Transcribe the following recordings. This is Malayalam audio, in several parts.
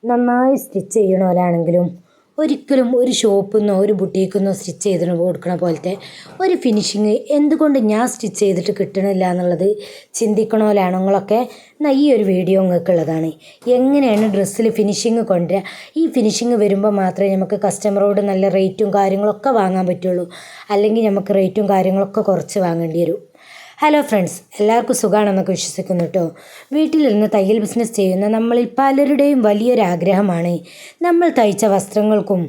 നന്നായി സ്റ്റിച്ച് ചെയ്യണോലാണെങ്കിലും ഒരിക്കലും ഒരു ഷോപ്പിൽ നിന്നോ ഒരു ബുട്ടീക്കിൽ നിന്നോ സ്റ്റിച്ച് ചെയ്തിട്ട് കൊടുക്കണ പോലത്തെ ഒരു ഫിനിഷിങ് എന്തുകൊണ്ട് ഞാൻ സ്റ്റിച്ച് ചെയ്തിട്ട് കിട്ടണില്ല എന്നുള്ളത് ചിന്തിക്കണോലാണുങ്ങളൊക്കെ ഈ ഒരു വീഡിയോ നിങ്ങൾക്കുള്ളതാണ്. എങ്ങനെയാണ് ഡ്രസ്സിൽ ഫിനിഷിങ് കൊണ്ടുവരിക, ഈ ഫിനിഷിങ് വരുമ്പോൾ മാത്രമേ നമുക്ക് കസ്റ്റമറോട് നല്ല റേറ്റും കാര്യങ്ങളൊക്കെ വാങ്ങാൻ പറ്റുള്ളൂ. അല്ലെങ്കിൽ നമുക്ക് റേറ്റും കാര്യങ്ങളൊക്കെ കുറച്ച് വാങ്ങേണ്ടി വരും. ഹലോ ഫ്രണ്ട്സ്, എല്ലാവർക്കും സുഖമാണെന്നൊക്കെ വിശ്വസിക്കുന്നു കേട്ടോ. വീട്ടിലിരുന്ന് തയ്യൽ ബിസിനസ് ചെയ്യുന്ന നമ്മളിൽ പലരുടെയും വലിയൊരാഗ്രഹമാണ് നമ്മൾ തയ്ച്ച വസ്ത്രങ്ങൾക്കും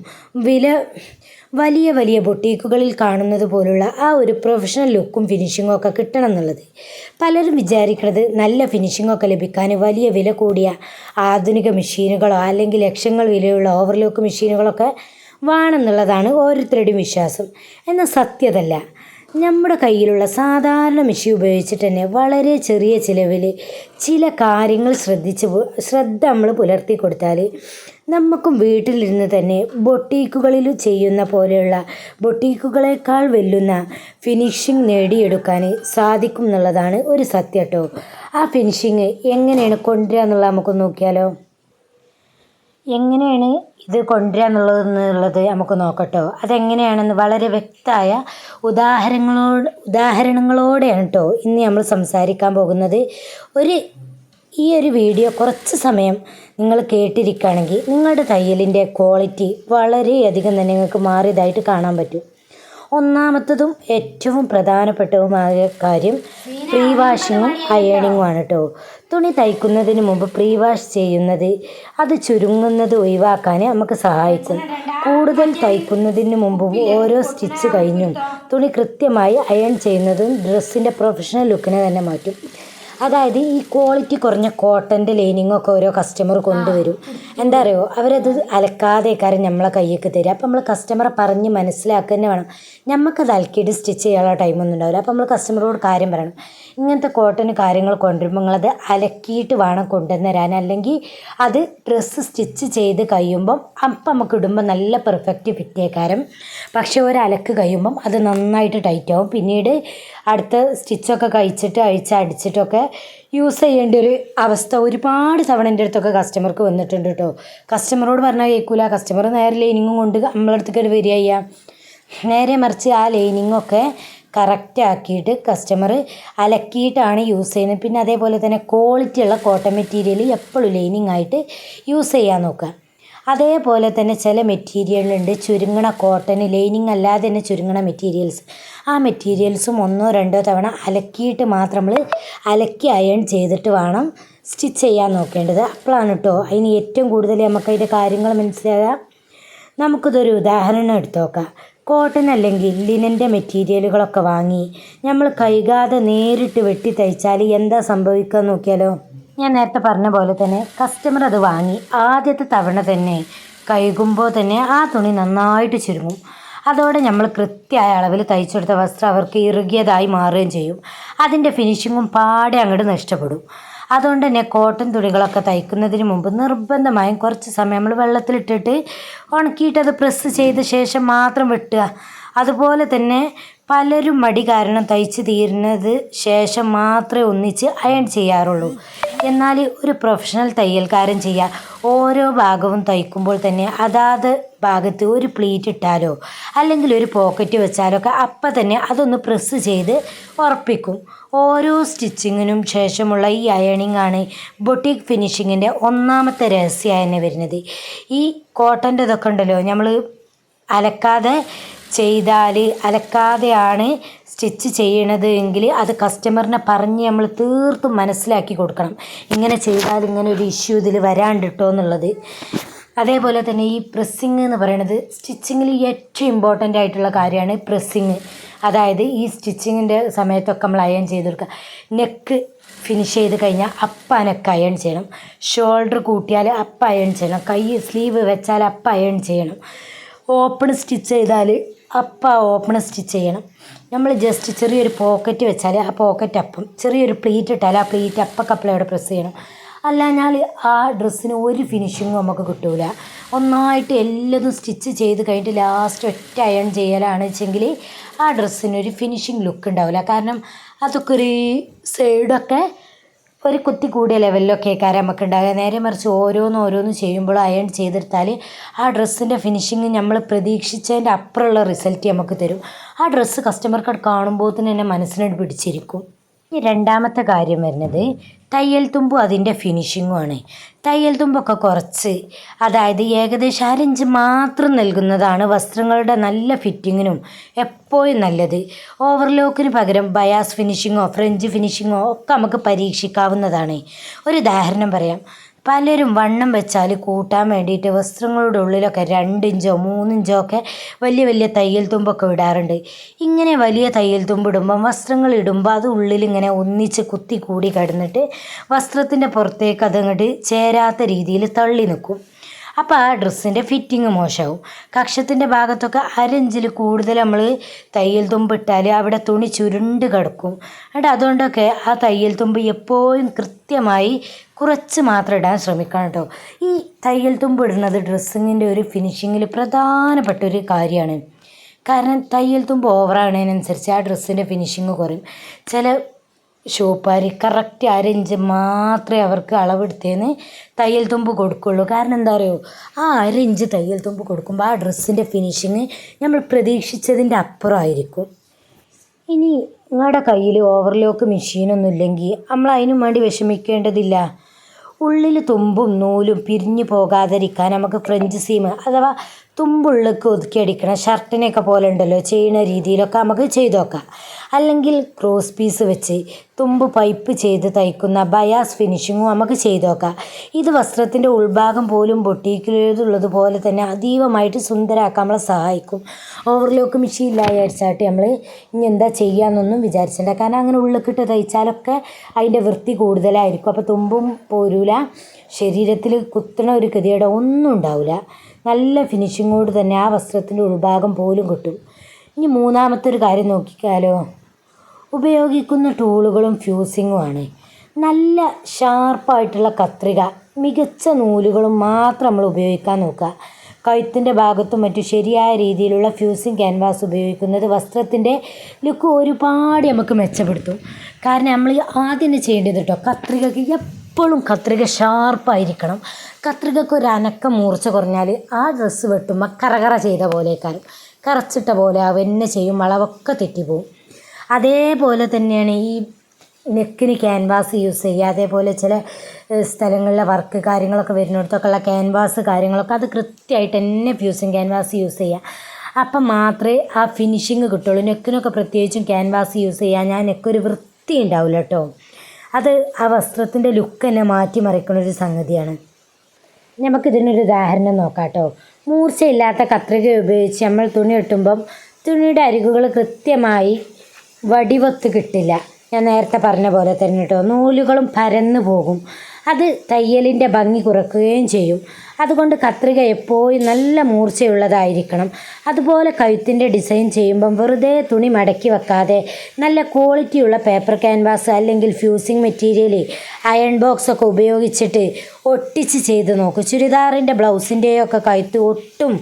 വലിയ വലിയ ബൊട്ടീക്കുകളിൽ കാണുന്നത് പോലുള്ള ആ ഒരു പ്രൊഫഷണൽ ലുക്കും ഫിനിഷിങ്ങും ഒക്കെ കിട്ടണം എന്നുള്ളത്. പലരും വിചാരിക്കുന്നത് നല്ല ഫിനിഷിങ്ങൊക്കെ ലഭിക്കാൻ വലിയ വില കൂടിയ ആധുനിക മെഷീനുകളോ അല്ലെങ്കിൽ ലക്ഷങ്ങൾ വിലയുള്ള ഓവർലോക്ക് മെഷീനുകളൊക്കെ വേണമെന്നുള്ളതാണ് ഓരോരുത്തരുടെയും വിശ്വാസം. എന്നാൽ സത്യതല്ല. നമ്മുടെ കയ്യിലുള്ള സാധാരണ മെഷീൻ ഉപയോഗിച്ചിട്ട് തന്നെ വളരെ ചെറിയ ചിലവിൽ ചില കാര്യങ്ങൾ ശ്രദ്ധ നമ്മൾ പുലർത്തി കൊടുത്താൽ നമുക്കും വീട്ടിലിരുന്ന് തന്നെ ബൊട്ടീക്കുകളിൽ ചെയ്യുന്ന പോലെയുള്ള ബൊട്ടീക്കുകളേക്കാൾ വെല്ലുന്ന ഫിനിഷിങ് നേടിയെടുക്കാൻ സാധിക്കും എന്നുള്ളതാണ് ഒരു സത്യം കേട്ടോ. ആ ഫിനിഷിങ് എങ്ങനെയാണ് കൊണ്ടുവരിക എന്നുള്ളത് നമുക്ക് നോക്കിയാലോ. എങ്ങനെയാണ് ഇത് കൊണ്ടുവരിക എന്നുള്ളത് നമുക്ക് നോക്കട്ടോ. അതെങ്ങനെയാണെന്ന് വളരെ വ്യക്തമായ ഉദാഹരണങ്ങളോടെയാണ് കേട്ടോ ഇന്ന് നമ്മൾ സംസാരിക്കാൻ പോകുന്നത്. ഈ ഒരു വീഡിയോ കുറച്ച് സമയം നിങ്ങൾ കേട്ടിരിക്കുകയാണെങ്കിൽ നിങ്ങളുടെ തയ്യലിൻ്റെ ക്വാളിറ്റി വളരെയധികം തന്നെ നിങ്ങൾക്ക് മാറിയതായിട്ട് കാണാൻ പറ്റും. ഒന്നാമത്തതും ഏറ്റവും പ്രധാനപ്പെട്ടതുമായ കാര്യം പ്രീ വാഷിങ്ങും അയണിങ്ങുമാണ് കേട്ടോ. തുണി തയ്ക്കുന്നതിന് മുമ്പ് പ്രീ വാഷ് ചെയ്യുന്നത് അത് ചുരുങ്ങുന്നത് ഒഴിവാക്കാൻ നമുക്ക് സഹായിക്കും. കൂടുതൽ തയ്ക്കുന്നതിന് മുമ്പ് ഓരോ സ്റ്റിച്ച് കഴിഞ്ഞും തുണി കൃത്യമായി അയൺ ചെയ്യുന്നതും ഡ്രസ്സിൻ്റെ പ്രൊഫഷണൽ ലുക്കിനെ തന്നെ മാറ്റും. അതായത് ഈ ക്വാളിറ്റി കുറഞ്ഞ കോട്ടൻ്റെ ലൈനിങ്ങൊക്കെ ഓരോ കസ്റ്റമർ കൊണ്ടുവരും. എന്താ അറിയോ, അവരത് അലക്കാതെ കാര്യം നമ്മളെ കയ്യൊക്കെ തരും. അപ്പം നമ്മൾ കസ്റ്റമറെ പറഞ്ഞ് മനസ്സിലാക്കുക തന്നെ വേണം. നമുക്കത് അലക്കിയിട്ട് സ്റ്റിച്ച് ചെയ്യാനുള്ള ടൈമൊന്നും ഉണ്ടാവില്ല. അപ്പം നമ്മൾ കസ്റ്റമറോട് കാര്യം പറയണം, ഇങ്ങനത്തെ കോട്ടന് കാര്യങ്ങൾ കൊണ്ടുവരുമ്പോൾ നിങ്ങളത് അലക്കിയിട്ട് വേണം കൊണ്ടുവന്ന് തരാൻ. അല്ലെങ്കിൽ അത് ഡ്രസ്സ് സ്റ്റിച്ച് ചെയ്ത് കഴിയുമ്പം അപ്പം നമുക്ക് ഇടുമ്പോൾ നല്ല പെർഫെക്റ്റ് ഫിറ്റേക്കാരം. പക്ഷേ ഒരലക്ക് കഴിയുമ്പം അത് നന്നായിട്ട് ടൈറ്റ് ആവും. പിന്നീട് അടുത്ത സ്റ്റിച്ചൊക്കെ കഴിച്ചിട്ട് അടിച്ചിട്ടൊക്കെ യൂസ് ചെയ്യേണ്ട ഒരു അവസ്ഥ ഒരുപാട് തവണ എൻ്റെ അടുത്തൊക്കെ കസ്റ്റമർക്ക് വന്നിട്ടുണ്ട് കേട്ടോ. കസ്റ്റമറോട് പറഞ്ഞാൽ കേൾക്കില്ല. കസ്റ്റമർ നേരെ ലൈനിങ്ങും കൊണ്ട് നമ്മളടുത്തേക്ക് വരിക ചെയ്യുക. നേരെ മറിച്ച് ആ ലൈനിങ്ങൊക്കെ കറക്റ്റ് ആക്കിയിട്ട് കസ്റ്റമർ അലക്കിയിട്ടാണ് യൂസ് ചെയ്യുന്നത്. പിന്നെ അതേപോലെ തന്നെ ക്വാളിറ്റി ഉള്ള കോട്ടൺ മെറ്റീരിയൽ എപ്പോഴും ലൈനിങ് ആയിട്ട് യൂസ് ചെയ്യാൻ നോക്കുക. അതേപോലെ തന്നെ ചില മെറ്റീരിയലുണ്ട് ചുരുങ്ങണ കോട്ടൺ ലൈനിങ് അല്ലാതെ തന്നെ ചുരുങ്ങണ മെറ്റീരിയൽസ്. ആ മെറ്റീരിയൽസും 1-2 തവണ അലക്കിയിട്ട് മാത്രം നമ്മൾ അലക്കി അയൺ ചെയ്തിട്ട് വേണം സ്റ്റിച്ച് ചെയ്യാൻ നോക്കേണ്ടത്. അപ്പോഴാണ് കേട്ടോ അതിന് ഏറ്റവും കൂടുതൽ നമുക്ക് അതിൻ്റെ കാര്യങ്ങൾ മനസ്സിലാകാം. നമുക്കിതൊരു ഉദാഹരണം എടുത്ത് നോക്കാം. കോട്ടൺ അല്ലെങ്കിൽ ലിനൻ്റെ മെറ്റീരിയലുകളൊക്കെ വാങ്ങി നമ്മൾ കൈകാതെ നേരിട്ട് വെട്ടി തയ്ച്ചാൽ എന്താ സംഭവിക്കുക നോക്കിയാലോ. ഞാൻ നേരത്തെ പറഞ്ഞ പോലെ തന്നെ കസ്റ്റമർ അത് വാങ്ങി ആദ്യത്തെ തവണ തന്നെ കഴുകുമ്പോൾ തന്നെ ആ തുണി നന്നായിട്ട് ചുരുങ്ങും. അതോടെ നമ്മൾ കൃത്യമായ അളവിൽ തയ്ച്ചെടുത്ത വസ്ത്രം അവർക്ക് ഇറുകിയതായി മാറുകയും ചെയ്യും. അതിൻ്റെ ഫിനിഷിങ്ങും പാടെ അങ്ങോട്ട് നഷ്ടപ്പെടും. അതുകൊണ്ട് തന്നെ കോട്ടൺ തുണികളൊക്കെ തയ്ക്കുന്നതിന് മുമ്പ് നിർബന്ധമായും കുറച്ച് സമയം നമ്മൾ വെള്ളത്തിലിട്ടിട്ട് ഉണക്കിയിട്ട് അത് പ്രസ് ചെയ്ത ശേഷം മാത്രം വെട്ടുക. അതുപോലെ തന്നെ പലരും മടി കാരണം തയ്ച്ച് തീരുന്നത് ശേഷം മാത്രമേ ഒന്നിച്ച് അയൺ ചെയ്യാറുള്ളൂ. എന്നാൽ ഒരു പ്രൊഫഷണൽ തയ്യൽക്കാരൻ ചെയ്യുക, ഓരോ ഭാഗവും തയ്ക്കുമ്പോൾ തന്നെ അതാത് ഭാഗത്ത് ഒരു പ്ലീറ്റ് ഇട്ടാലോ അല്ലെങ്കിൽ ഒരു പോക്കറ്റ് വെച്ചാലോ ഒക്കെ അപ്പം തന്നെ അതൊന്ന് പ്രസ് ചെയ്ത് ഉറപ്പിക്കും. ഓരോ സ്റ്റിച്ചിങ്ങിനും ശേഷമുള്ള ഈ അയണിങ് ആണ് ബൊട്ടീക്ക് ഫിനിഷിങ്ങിൻ്റെ ഒന്നാമത്തെ രഹസ്യമായി തന്നെ വരുന്നത്. ഈ കോട്ടൻ്റെ ഇതൊക്കെ ഉണ്ടല്ലോ, നമ്മൾ അലക്കാതെയാണ് സ്റ്റിച്ച് ചെയ്യണത് എങ്കിൽ അത് കസ്റ്റമറിനെ പറഞ്ഞ് നമ്മൾ തീർത്തും മനസ്സിലാക്കി കൊടുക്കണം. ഇങ്ങനെ ചെയ്താൽ ഇങ്ങനെ ഒരു ഇഷ്യൂ ഇതിൽ വരാണ്ട് കേട്ടോ എന്നുള്ളത്. അതേപോലെ തന്നെ ഈ പ്രസ്സിങ് എന്ന് പറയുന്നത് സ്റ്റിച്ചിങ്ങിൽ ഏറ്റവും ഇമ്പോർട്ടൻ്റ് ആയിട്ടുള്ള കാര്യമാണ് പ്രസ്സിങ്. അതായത് ഈ സ്റ്റിച്ചിങ്ങിൻ്റെ സമയത്തൊക്കെ നമ്മൾ അയൺ ചെയ്ത് കൊടുക്കുക. നെക്ക് ഫിനിഷ് ചെയ്ത് കഴിഞ്ഞാൽ അപ്പം നെക്ക് അയൺ ചെയ്യണം. ഷോൾഡർ കൂട്ടിയാൽ അപ്പം അയൺ ചെയ്യണം. കൈ സ്ലീവ് വെച്ചാൽ അപ്പം അയൺ ചെയ്യണം. ഓപ്പൺ സ്റ്റിച്ച് ചെയ്താൽ ഓപ്പൺ സ്റ്റിച്ച് ചെയ്യണം. നമ്മൾ ജസ്റ്റ് ചെറിയൊരു പോക്കറ്റ് വെച്ചാൽ ആ പോക്കറ്റ് അപ്പം, ചെറിയൊരു പ്ലീറ്റ് ഇട്ടാൽ ആ പ്ലീറ്റ് അപ്പക്കപ്പളയോടെ പ്രസ് ചെയ്യണം. അല്ലാഞ്ഞാൽ ആ ഡ്രസ്സിന് ഒരു ഫിനിഷിങ്ങും നമുക്ക് കിട്ടില്ല. ഒന്നായിട്ട് എല്ലതും സ്റ്റിച്ച് ചെയ്ത് കഴിഞ്ഞിട്ട് ലാസ്റ്റ് ഒറ്റ അയൺ ചെയ്യലാണ് വെച്ചെങ്കിൽ ആ ഡ്രസ്സിനൊരു ഫിനിഷിങ് ലുക്ക് ഉണ്ടാവില്ല. കാരണം അതൊക്കെ ഒരു സൈഡൊക്കെ ഒരു കുത്തി കൂടിയ ലെവലിലൊക്കെ കാര്യം നമുക്ക് ഉണ്ടാകുക. നേരെ മറിച്ച് ഓരോന്ന് ചെയ്യുമ്പോൾ അയൺ ചെയ്തെടുത്താൽ ആ ഡ്രസ്സിൻ്റെ ഫിനിഷിങ് നമ്മൾ പ്രതീക്ഷിച്ചതിൻ്റെ അപ്പുറമുള്ള റിസൾട്ട് നമുക്ക് തരും. ആ ഡ്രസ്സ് കസ്റ്റമർക്ക് കാണുമ്പോൾ തന്നെ മനസ്സിനോട് പിടിച്ചിരിക്കും. ഇനി രണ്ടാമത്തെ കാര്യം വരുന്നത് തയ്യൽ തുമ്പും അതിൻ്റെ ഫിനിഷിങ്ങുമാണ്. തയ്യൽ തുമ്പൊക്കെ കുറച്ച്, അതായത് ഏകദേശം 1 ഇഞ്ച് മാത്രം നൽകുന്നതാണ് വസ്ത്രങ്ങളുടെ നല്ല ഫിറ്റിങ്ങിനും എപ്പോഴും നല്ലത്. ഓവർലോക്കിന് പകരം ബയാസ് ഫിനിഷിങ്ങോ ഫ്രഞ്ച് ഫിനിഷിങ്ങോ ഒക്കെ നമുക്ക് പരീക്ഷിക്കാവുന്നതാണ്. ഒരു ഉദാഹരണം പറയാം. പലരും വണ്ണം വെച്ചാൽ കൂട്ടാൻ വേണ്ടിയിട്ട് വസ്ത്രങ്ങളുടെ ഉള്ളിലൊക്കെ 2 ഇഞ്ചോ 3 ഇഞ്ചോ ഒക്കെ വലിയ തയ്യൽ തുമ്പൊക്കെ ഇടാറുണ്ട്. ഇങ്ങനെ വലിയ തയ്യൽ തുമ്പ് ഇടുമ്പം വസ്ത്രങ്ങൾ ഇടുമ്പോൾ അത് ഉള്ളിലിങ്ങനെ ഒന്നിച്ച് കുത്തി കൂടി കിടന്നിട്ട് വസ്ത്രത്തിൻ്റെ പുറത്തേക്ക് അതങ്ങോട്ട് ചേരാത്ത രീതിയിൽ തള്ളി നിൽക്കും. അപ്പോൾ ആ ഡ്രസ്സിൻ്റെ ഫിറ്റിങ് മോശമാവും. കക്ഷത്തിൻ്റെ ഭാഗത്തൊക്കെ 1/2 ഇഞ്ചിൽ കൂടുതൽ നമ്മൾ തയ്യൽ തുമ്പ് ഇട്ടാൽ അവിടെ തുണി ചുരുണ്ട് കിടക്കും. എന്നിട്ട് അതുകൊണ്ടൊക്കെ ആ തയ്യൽ തുമ്പ് എപ്പോഴും കൃത്യമായി കുറച്ച് മാത്രം ഇടാൻ ശ്രമിക്കണം കേട്ടോ. ഈ തയ്യൽ തുമ്പ് ഇടുന്നത് ഡ്രസ്സിങ്ങിൻ്റെ ഒരു ഫിനിഷിങ്ങിൽ പ്രധാനപ്പെട്ട ഒരു കാര്യമാണ്. കാരണം തയ്യൽ തുമ്പ് ഓവറാകുന്നതിനനുസരിച്ച് ആ ഡ്രസ്സിൻ്റെ ഫിനിഷിങ് കുറയും. ചില ഷോപ്പുകാർ കറക്റ്റ് 1/2 ഇഞ്ച് മാത്രമേ അവർക്ക് അളവെടുത്തേന്ന് തയ്യൽ തുമ്പ് കൊടുക്കുള്ളൂ. കാരണം എന്താ പറയുക, ആ 1/2 ഇഞ്ച് തയ്യൽ തുമ്പ് കൊടുക്കുമ്പോൾ ആ ഡ്രസ്സിൻ്റെ ഫിനിഷിങ് നമ്മൾ പ്രതീക്ഷിച്ചതിൻ്റെ അപ്പുറമായിരിക്കും. ഇനി നിങ്ങളുടെ കയ്യിൽ ഓവർലോക്ക് മെഷീനൊന്നും ഇല്ലെങ്കിൽ നമ്മൾ അതിനും വേണ്ടി വിഷമിക്കേണ്ടതില്ല. ഉള്ളിൽ തുമ്പും നൂലും പിരിഞ്ഞു പോകാതിരിക്കാൻ നമുക്ക് ഫ്രഞ്ച് സീം അഥവാ തുമ്പുള്ളിലേക്ക് ഒതുക്കിയടിക്കണം ഷർട്ടിനെയൊക്കെ പോലെ ഉണ്ടല്ലോ, ചെയ്യുന്ന രീതിയിലൊക്കെ നമുക്ക് ചെയ്ത് നോക്കാം. അല്ലെങ്കിൽ ക്രോസ് പീസ് വെച്ച് തുമ്പ് പൈപ്പ് ചെയ്ത് തയ്ക്കുന്ന ബയാസ് ഫിനിഷിങ്ങും നമുക്ക് ചെയ്ത് നോക്കാം. ഇത് വസ്ത്രത്തിൻ്റെ ഉൾഭാഗം പോലും ബൊട്ടീക്കിലുള്ളതുപോലെ തന്നെ അതീവമായിട്ട് സുന്ദരമാക്കാൻ നമ്മളെ സഹായിക്കും. ഓവർലോക്ക് മെഷീൻ ഇല്ല വിചാരിച്ചാട്ട് നമ്മൾ ഇനി എന്താ ചെയ്യാമെന്നൊന്നും വിചാരിച്ചില്ല. കാരണം അങ്ങനെ ഉള്ളിക്കിട്ട് തയ്ച്ചാലൊക്കെ അതിൻ്റെ വൃത്തി കൂടുതലായിരിക്കും. അപ്പോൾ തുമ്പും പോരൂല, ശരീരത്തിൽ കുത്തണ ഒരു ഗതിയുടെ ഒന്നും ഉണ്ടാവില്ല. നല്ല ഫിനിഷിങ്ങോട് തന്നെ ആ വസ്ത്രത്തിൻ്റെ ഉൾഭാഗം പോലും കിട്ടും. ഇനി മൂന്നാമത്തെ ഒരു കാര്യം നോക്കിക്കാലോ. ഉപയോഗിക്കുന്ന ടൂളുകളും ഫ്യൂസിങ്ങുമാണ്. നല്ല ഷാർപ്പായിട്ടുള്ള കത്രിക, മികച്ച നൂലുകളും മാത്രം നമ്മൾ ഉപയോഗിക്കാൻ നോക്കുക. കഴുത്തിൻ്റെ ഭാഗത്തും മറ്റും ശരിയായ രീതിയിലുള്ള ഫ്യൂസിങ് ക്യാൻവാസ് ഉപയോഗിക്കുന്നത് വസ്ത്രത്തിൻ്റെ ലുക്ക് ഒരുപാട് നമുക്ക് മെച്ചപ്പെടുത്തും. കാരണം നമ്മൾ ആദ്യം ചെയ്യേണ്ടത് കേട്ടോ, കത്രികയ്ക്ക് എപ്പോഴും കത്രിക ഷാർപ്പായിരിക്കണം. കത്രികയ്ക്ക് ഒരു അനക്കം മൂർച്ച കുറഞ്ഞാൽ ആ ഡ്രസ്സ് വെട്ടുമ്പോൾ കറകറ ചെയ്ത പോലെക്കാരും കറച്ചിട്ട പോലെ അവന്നെ ചെയ്യും, അളവൊക്കെ തെറ്റിപ്പോവും. അതേപോലെ തന്നെയാണ് ഈ നെക്കിന് ക്യാൻവാസ് യൂസ് ചെയ്യുക. അതേപോലെ ചില സ്ഥലങ്ങളിലെ വർക്ക് കാര്യങ്ങളൊക്കെ വരുന്നിടത്തൊക്കെ ഉള്ള ക്യാൻവാസ് കാര്യങ്ങളൊക്കെ അത് കൃത്യമായിട്ട് തന്നെ ഫ്യൂസിങ് ക്യാൻവാസ് യൂസ് ചെയ്യുക. അപ്പം മാത്രമേ ആ ഫിനിഷിങ് കിട്ടുള്ളൂ. നെക്കിനൊക്കെ പ്രത്യേകിച്ചും ക്യാൻവാസ് യൂസ് ചെയ്യുക, ഞാൻ നെക്കൊരു വൃത്തി ഉണ്ടാവില്ല കേട്ടോ. അത് ആ വസ്ത്രത്തിൻ്റെ ലുക്ക് തന്നെ മാറ്റിമറിക്കുന്നൊരു സംഗതിയാണ്. നമുക്കിതിനൊരു ഉദാഹരണം നോക്കാം കേട്ടോ. മൂർച്ചയില്ലാത്ത കത്രിക ഉപയോഗിച്ച് നമ്മൾ തുണി വെട്ടുമ്പം തുണിയുടെ അരികുകൾ കൃത്യമായി വടിവത്ത് കിട്ടില്ല. ഞാൻ നേരത്തെ പറഞ്ഞ പോലെ തന്നെ കേട്ടോ, നൂലുകളും പരന്നു പോകും. അത് തയ്യലിൻ്റെ ഭംഗി കുറയ്ക്കുകയും ചെയ്യും. അതുകൊണ്ട് കത്രിക എപ്പോഴും നല്ല മൂർച്ചയുള്ളതായിരിക്കണം. അതുപോലെ കഴുത്തിൻ്റെ ഡിസൈൻ ചെയ്യുമ്പം വെറുതെ തുണി മടക്കി വെക്കാതെ നല്ല ക്വാളിറ്റിയുള്ള പേപ്പർ ക്യാൻവാസ് അല്ലെങ്കിൽ ഫ്യൂസിങ് മെറ്റീരിയൽ അയൺ ബോക്സ് ഒക്കെ ഉപയോഗിച്ചിട്ട് ഒട്ടിച്ച് ചെയ്ത് നോക്കും. ചുരിദാറിൻ്റെ ബ്ലൗസിൻ്റെയൊക്കെ കഴുത്ത് ഒട്ടും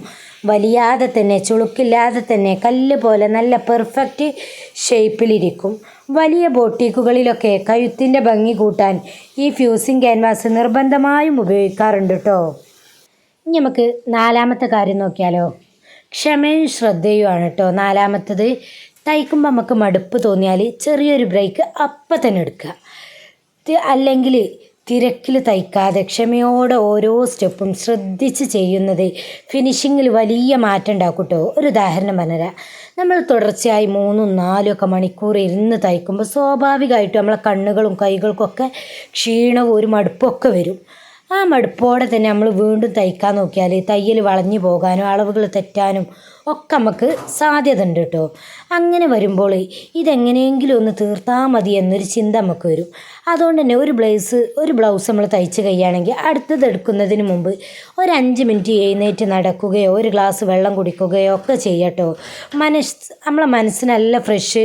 വലിയാതെ തന്നെ ചുളുക്കില്ലാതെ തന്നെ കല്ല് പോലെ നല്ല പെർഫെക്റ്റ് ഷേപ്പിലിരിക്കും. വലിയ ബൊട്ടീക്കുകളിലൊക്കെ കഴുത്തിൻ്റെ ഭംഗി കൂട്ടാൻ ഈ ഫ്യൂസിങ് ക്യാൻവാസ് നിർബന്ധമായും ഉപയോഗിക്കാറുണ്ട് കേട്ടോ. ഇനി നമുക്ക് നാലാമത്തെ കാര്യം നോക്കിയാലോ. ക്ഷമയും ശ്രദ്ധയുമാണ് കേട്ടോ നാലാമത്തത്. തയ്ക്കുമ്പോൾ നമുക്ക് മടുപ്പ് തോന്നിയാൽ ചെറിയൊരു ബ്രേക്ക് അപ്പം തന്നെ എടുക്കുക. അല്ലെങ്കിൽ തിരക്കിൽ തയ്ക്കാതെ ക്ഷമയോടെ ഓരോ സ്റ്റെപ്പും ശ്രദ്ധിച്ച് ചെയ്യുന്നത് ഫിനിഷിങ്ങിൽ വലിയ മാറ്റം ഉണ്ടാക്കും കേട്ടോ. ഒരു ഉദാഹരണം പറഞ്ഞുതരാം. നമ്മൾ തുടർച്ചയായി 3-4 ഒക്കെ മണിക്കൂർ ഇരുന്ന് തയ്ക്കുമ്പോൾ സ്വാഭാവികമായിട്ടും നമ്മളെ കണ്ണുകളും കൈകൾക്കൊക്കെ ക്ഷീണവും ഒരു മടുപ്പൊക്കെ വരും. ആ മടുപ്പോടെ തന്നെ നമ്മൾ വീണ്ടും തയ്ക്കാൻ നോക്കിയാൽ തയ്യൽ വളഞ്ഞു പോകാനും അളവുകൾ തെറ്റാനും ഒക്കെ നമുക്ക് സാധ്യത ഉണ്ട് കേട്ടോ. അങ്ങനെ വരുമ്പോൾ ഇതെങ്ങനെയെങ്കിലും ഒന്ന് തീർത്താൽ മതി എന്നൊരു ചിന്ത നമുക്ക് വരും. അതുകൊണ്ട് തന്നെ ഒരു ബ്ലൗസ് നമ്മൾ തയ്ച്ച് കഴിയുകയാണെങ്കിൽ അടുത്തത് എടുക്കുന്നതിന് മുമ്പ് ഒരു 5 മിനിറ്റ് എഴുന്നേറ്റ് നടക്കുകയോ ഒരു ഗ്ലാസ് വെള്ളം കുടിക്കുകയോ ഒക്കെ ചെയ്യട്ടോ. നമ്മളെ മനസ്സിന് നല്ല ഫ്രഷ്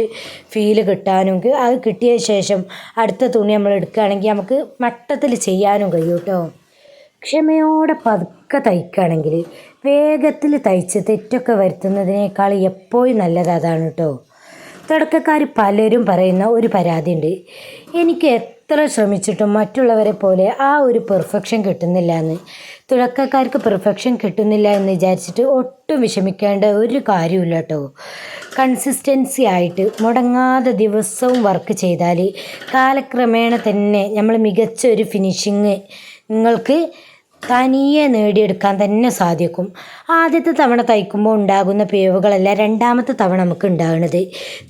ഫീല് കിട്ടാനും അത് കിട്ടിയ ശേഷം അടുത്ത തുണി നമ്മൾ എടുക്കുകയാണെങ്കിൽ നമുക്ക് മട്ടത്തിൽ ചെയ്യാനും കഴിയും കേട്ടോ. ക്ഷമയോടെ പതുക്കെ തയ്ക്കുകയാണെങ്കിൽ വേഗത്തിൽ തയ്ച്ച് തെറ്റൊക്കെ വരുത്തുന്നതിനേക്കാൾ എപ്പോഴും നല്ലത് അതാണ് കേട്ടോ. തുടക്കക്കാർ പലരും പറയുന്ന ഒരു പരാതിയുണ്ട്, എനിക്ക് എത്ര എത്ര ശ്രമിച്ചിട്ടും മറ്റുള്ളവരെ പോലെ ആ ഒരു പെർഫെക്ഷൻ കിട്ടുന്നില്ല എന്ന്. തുടക്കക്കാർക്ക് പെർഫെക്ഷൻ കിട്ടുന്നില്ല എന്ന് വിചാരിച്ചിട്ട് ഒട്ടും വിഷമിക്കേണ്ട ഒരു കാര്യമില്ല കേട്ടോ. കൺസിസ്റ്റൻസി ആയിട്ട് മുടങ്ങാതെ ദിവസവും വർക്ക് ചെയ്താൽ കാലക്രമേണ തന്നെ നമ്മൾ മികച്ച ഒരു ഫിനിഷിങ് നിങ്ങൾക്ക് തനിയെ നേടിയെടുക്കാൻ തന്നെ സാധിക്കും. ആദ്യത്തെ തവണ തയ്ക്കുമ്പോൾ ഉണ്ടാകുന്ന പിഴവുകളല്ല രണ്ടാമത്തെ തവണ നമുക്ക് ഉണ്ടാകുന്നത്.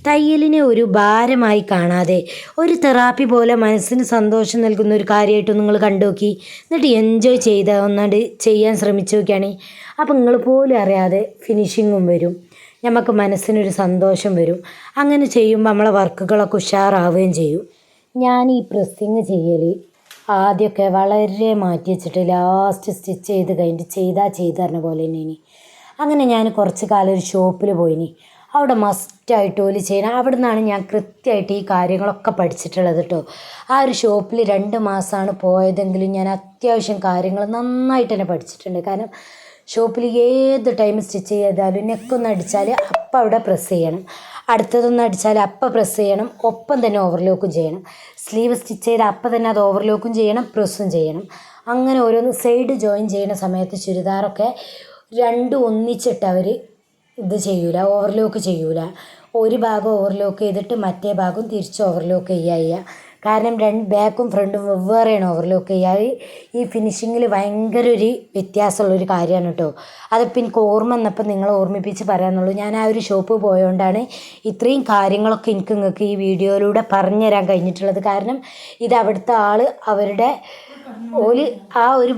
തയ്യലിനെ ഒരു ഭാരമായി കാണാതെ ഒരു തെറാപ്പി പോലെ മനസ്സിന് സന്തോഷം നൽകുന്ന ഒരു കാര്യമായിട്ട് നിങ്ങൾ കണ്ടു നോക്കി. എന്നിട്ട് എൻജോയ് ചെയ്ത് ഒന്നാണ്ട് ചെയ്യാൻ ശ്രമിച്ചു നോക്കിയാണ്. അപ്പം നിങ്ങൾ പോലും അറിയാതെ ഫിനിഷിങ്ങും വരും, നമുക്ക് മനസ്സിനൊരു സന്തോഷം വരും. അങ്ങനെ ചെയ്യുമ്പോൾ നമ്മളെ വർക്കുകളൊക്കെ ഉഷാറാവുകയും ചെയ്യും. ഞാൻ ഈ പ്രസ്സിങ് ചെയ്യൽ ആദ്യമൊക്കെ വളരെ മാറ്റി വെച്ചിട്ട് ലാസ്റ്റ് സ്റ്റിച്ച് ചെയ്ത് കഴിഞ്ഞിട്ട് ചെയ്ത് തരണ പോലെ തന്നെ. അങ്ങനെ ഞാൻ കുറച്ച് കാലം ഒരു ഷോപ്പിൽ പോയിനി. അവിടെ മസ്റ്റായിട്ട് ഓല് ചെയ്യണം. അവിടെ നിന്നാണ് ഞാൻ കൃത്യമായിട്ട് ഈ കാര്യങ്ങളൊക്കെ പഠിച്ചിട്ടുള്ളത് കേട്ടോ. ആ ഒരു ഷോപ്പിൽ 2 മാസമാണ് പോയതെങ്കിലും ഞാൻ അത്യാവശ്യം കാര്യങ്ങൾ നന്നായിട്ട് തന്നെ പഠിച്ചിട്ടുണ്ട്. കാരണം ഷോപ്പിൽ ഏത് ടൈം സ്റ്റിച്ച് ചെയ്താലും നെക്കൊന്ന് അടിച്ചാൽ അപ്പം അവിടെ പ്രസ് ചെയ്യണം, അടുത്തതൊന്ന് അടിച്ചാൽ അപ്പം പ്രസ് ചെയ്യണം, ഒപ്പം തന്നെ ഓവർലോക്കും ചെയ്യണം. സ്ലീവ് സ്റ്റിച്ച് ചെയ്ത് അപ്പം തന്നെ അത് ഓവർലോക്കും ചെയ്യണം, പ്രസ്സും ചെയ്യണം. അങ്ങനെ ഓരോന്ന് സൈഡ് ജോയിൻ ചെയ്യുന്ന സമയത്ത് ചുരിദാറൊക്കെ രണ്ടും ഒന്നിച്ചിട്ട് അവർ ഇത് ചെയ്യൂല, ഓവർലോക്ക് ചെയ്യൂല. ഒരു ഭാഗം ഓവർലോക്ക് ചെയ്തിട്ട് മറ്റേ ഭാഗം തിരിച്ച് ഓവർലോക്ക് ചെയ്യുക. കാരണം ബാക്കും ഫ്രണ്ടും വെവ്വേറെയാണ് ഓവർലോക്ക് ചെയ്യുക. ഈ ഫിനിഷിങ്ങിൽ ഭയങ്കര ഒരു വ്യത്യാസമുള്ളൊരു കാര്യമാണ് കേട്ടോ. അതിപ്പോൾ എനിക്ക് ഓർമ്മ വന്നപ്പോൾ നിങ്ങളെ ഓർമ്മിപ്പിച്ച് പറയാമെന്നുള്ളൂ. ഞാൻ ആ ഒരു ഷോപ്പ് പോയതുകൊണ്ടാണ് ഇത്രയും കാര്യങ്ങളൊക്കെ എനിക്ക് നിങ്ങൾക്ക് ഈ വീഡിയോയിലൂടെ പറഞ്ഞു തരാൻ കഴിഞ്ഞിട്ടുള്ളത്. കാരണം ഇത് അവിടുത്തെ അവരുടെ ആ ഒരു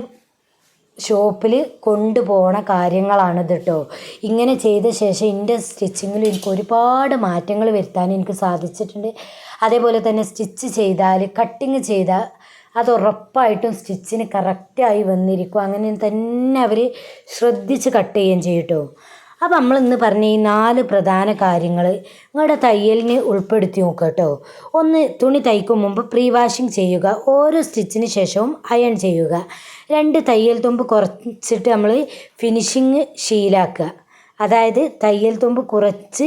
ഷോപ്പിൽ കൊണ്ടുപോണ കാര്യങ്ങളാണിത് കേട്ടോ. ഇങ്ങനെ ചെയ്ത ശേഷം എൻ്റെ സ്റ്റിച്ചിങ്ങിൽ എനിക്ക് ഒരുപാട് മാറ്റങ്ങൾ വരുത്താൻ എനിക്ക് സാധിച്ചിട്ടുണ്ട്. അതേപോലെ തന്നെ സ്റ്റിച്ച് ചെയ്താൽ കട്ടിങ് ചെയ്താൽ അത് ഉറപ്പായിട്ടും സ്റ്റിച്ചിന് കറക്റ്റായി വന്നിരിക്കും. അങ്ങനെ തന്നെ അവർ ശ്രദ്ധിച്ച് കട്ട് ചെയ്യുകയും ചെയ്യും കേട്ടോ. അപ്പോൾ നമ്മളിന്ന് പറഞ്ഞ ഈ 4 പ്രധാന കാര്യങ്ങൾ നിങ്ങളുടെ തയ്യലിന് ഉൾപ്പെടുത്തി നോക്കുക കേട്ടോ. ഒന്ന്, തുണി തയ്ക്കും മുമ്പ് പ്രീ വാഷിംഗ് ചെയ്യുക. ഓരോ സ്റ്റിച്ചിന് ശേഷവും അയൺ ചെയ്യുക. 2, തയ്യൽ തുമ്പ് കുറച്ചിട്ട് നമ്മൾ ഫിനിഷിങ് ശീലാക്കുക. അതായത് തയ്യൽ തുമ്പ് കുറച്ച്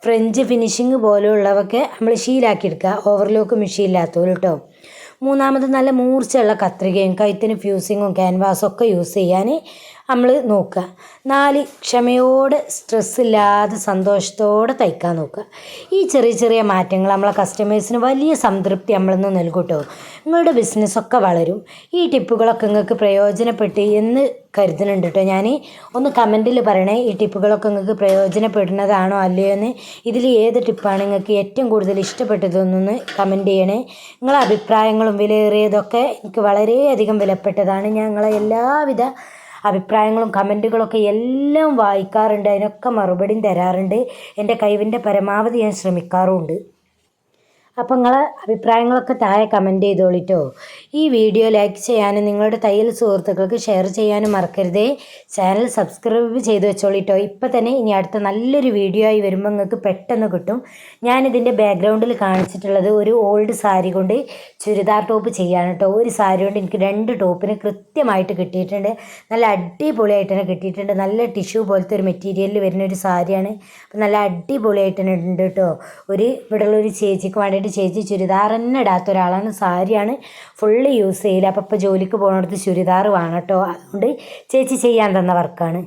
ഫ്രഞ്ച് ഫിനിഷിങ് പോലെയുള്ളവയൊക്കെ നമ്മൾ ശീലാക്കിയെടുക്കുക, ഓവർലോക്ക് മെഷീനില്ലാത്തത് കേട്ടോ. 3, നല്ല മൂർച്ചയുള്ള കത്രികയും കഴുത്തിന് ഫ്യൂസിങ്ങും ക്യാൻവാസും ഒക്കെ യൂസ് ചെയ്യാൻ നമ്മൾ നോക്കുക. 4, ക്ഷമയോടെ സ്ട്രെസ്സില്ലാതെ സന്തോഷത്തോടെ തയ്ക്കാൻ നോക്കുക. ഈ ചെറിയ മാറ്റങ്ങൾ നമ്മളെ കസ്റ്റമേഴ്സിന് വലിയ സംതൃപ്തി നമ്മളിന്ന് നൽകും കേട്ടോ. നിങ്ങളുടെ ബിസിനസ്സൊക്കെ വളരും. ഈ ടിപ്പുകളൊക്കെ നിങ്ങൾക്ക് പ്രയോജനപ്പെട്ട് എന്ന് കരുതുന്നുണ്ട് കേട്ടോ. ഞാൻ ഒന്ന് കമൻറ്റിൽ പറയണേ, ഈ ടിപ്പുകളൊക്കെ നിങ്ങൾക്ക് പ്രയോജനപ്പെടുന്നതാണോ അല്ലയോ എന്ന്. ഇതിൽ ഏത് ടിപ്പാണ് നിങ്ങൾക്ക് ഏറ്റവും കൂടുതൽ ഇഷ്ടപ്പെട്ടതെന്നൊന്ന് കമൻറ്റ് ചെയ്യണേ. നിങ്ങളെ അഭിപ്രായങ്ങളും വിലയേറിയതൊക്കെ എനിക്ക് വളരെയധികം വിലപ്പെട്ടതാണ്. ഞങ്ങളെ എല്ലാവിധ അഭിപ്രായങ്ങളും കമൻറ്റുകളൊക്കെ എല്ലാം വായിക്കാറുണ്ട്, അതിനൊക്കെ മറുപടിയും തരാറുണ്ട്. എൻ്റെ കഴിവിൻ്റെ പരമാവധി ഞാൻ ശ്രമിക്കാറുമുണ്ട്. അപ്പോൾ നിങ്ങളെ അഭിപ്രായങ്ങളൊക്കെ താഴെ കമൻറ്റ് ചെയ്തോളിട്ടോ. ഈ വീഡിയോ ലൈക്ക് ചെയ്യാനും നിങ്ങളുടെ തയ്യൽ സുഹൃത്തുക്കൾക്ക് ഷെയർ ചെയ്യാനും മറക്കരുതേ. ചാനൽ സബ്സ്ക്രൈബ് ചെയ്ത് വെച്ചോളിട്ടോ. ഇപ്പം തന്നെ ഇനി അടുത്ത നല്ലൊരു വീഡിയോ ആയി വരുമ്പോൾ നിങ്ങൾക്ക് പെട്ടെന്ന് കിട്ടും. ഞാനിതിൻ്റെ ബാക്ക്ഗ്രൗണ്ടിൽ കാണിച്ചിട്ടുള്ളത് ഒരു ഓൾഡ് സാരി കൊണ്ട് ചുരിദാർ ടോപ്പ് ചെയ്യാണ് കേട്ടോ. ഒരു സാരി കൊണ്ട് എനിക്ക് 2 ടോപ്പിന് കൃത്യമായിട്ട് കിട്ടിയിട്ടുണ്ട്. നല്ല അടിപൊളിയായിട്ട് തന്നെ കിട്ടിയിട്ടുണ്ട്. നല്ല ടിഷ്യൂ പോലത്തെ ഒരു മെറ്റീരിയലിൽ വരുന്ന ഒരു സാരിയാണ്. അപ്പം നല്ല അടിപൊളിയായിട്ട് തന്നെ ഉണ്ട് കേട്ടോ. ഇവിടെയുള്ളൊരു ചേച്ചിക്ക് വേണ്ടി ചേച്ചി ചുരിദാർ തന്നെ ഇടാത്ത ഒരാളാണ്, സാരിയാണ് ഫുള്ള് യൂസ് ചെയ്യില്ല. അപ്പോൾ ജോലിക്ക് പോകുന്നിടത്ത് ചുരിദാർ വേണം കേട്ടോ. അതുകൊണ്ട് ചേച്ചി ചെയ്യാൻ തന്ന വർക്കാണ്.